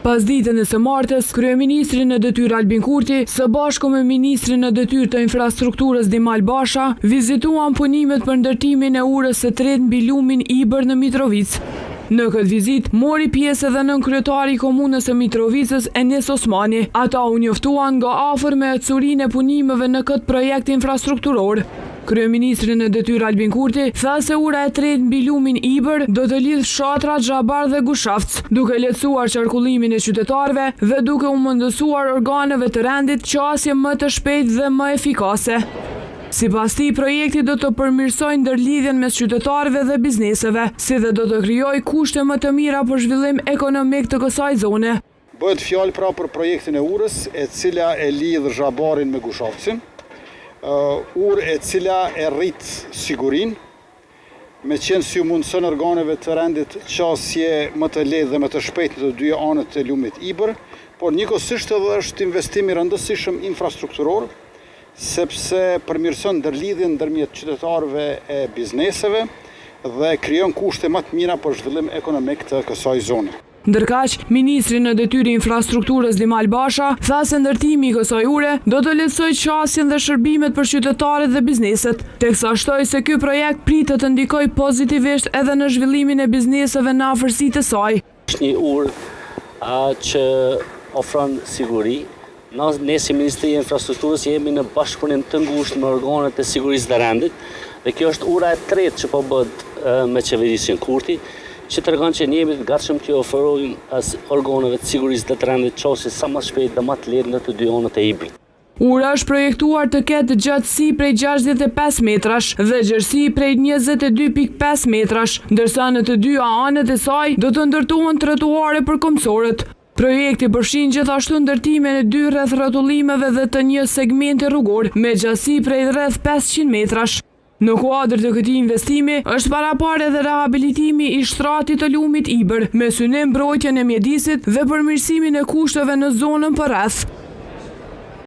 Pas ditën e së martës, kryeministri në detyrë Albin Kurti, së bashku me ministrin në detyrë të infrastrukturës Dimal Basha, vizituan punimet për ndërtimin e urës së tretë mbi lumin Ibër në Mitrovicë. Në këtë vizit, mori pjesë edhe nënkryetari i komunës së Mitrovicës Enes Osmani. Ata u njoftuan nga afër me ecurinë e punimeve në këtë projekt infrastrukturor. Kryeministri në detyrë Albin Kurti tha se ura e tretë mbi lumin Ibër do të lidh fshatra Xhabar dhe Gushafc, duke lehtësuar qarkullimin e qytetarëve dhe duke u mundësuar organeve të rendit qasje më të shpejtë dhe më efikase. Sipas tij, projekti do të përmirësojë ndërlidhjen mes qytetarëve dhe bizneseve, si dhe do të krijojë kushte më të mira për zhvillim ekonomik të kësaj zone. Bëhet fjalë pra për projektin e urës, e cila e lidh Zhabarin me Gushafcin. Urë e cila e rrit sigurin, me qenë si u mundëson organeve të rendit qasje më të lehtë dhe më të shpejtë në të dy anët të lumit Ibër, por njëkohësisht edhe është investim i rëndësishëm infrastrukturor, sepse përmirëson ndërlidhjen ndërmjet qytetarëve e bizneseve dhe krijon kushte më të mira për zhvillim ekonomik të kësaj zone. Ndërkaq, ministri në detyrë infrastrukturës Dimal Basha tha se ndërtimi i kësaj ure do të lehtësojë qasjen dhe shërbimet për qytetarët dhe bizneset, teksa shtoi se ky projekt pritet të ndikojë pozitivisht edhe në zhvillimin e bizneseve në afërsitë e saj. Është një urë që ofron siguri. Ne si Ministri i Infrastrukturës jemi në bashkëpunim të ngushtë me organet e sigurisë dhe rendit, dhe kjo është ura e tretë që po bëhet me qeverisin Kurti, që tregon që ne jemi të gatshëm të ofrojmë organeve të sigurisë dhe të rendit qasje sa më shpejt dhe më të lehtë në të dy anët e Ibrit. Ura është projektuar të ketë gjatësi prej 65 metrash dhe gjerësi prej 22.5 metrash, ndërsa në të dy anët e saj do të ndërtohen trotuare për kombësorët. Projekti përfshin gjithashtu ndërtimin e 2 rreth rrotullimeve dhe të një segmenti rrugor me gjatësi prej rreth 500 metrash. Në kuadër të këtij investimi është paraparë edhe rehabilitimi i shtratit të lumit Ibër, me synim mbrojtjen e mjedisit dhe përmirësimin e kushteve në zonën përreth.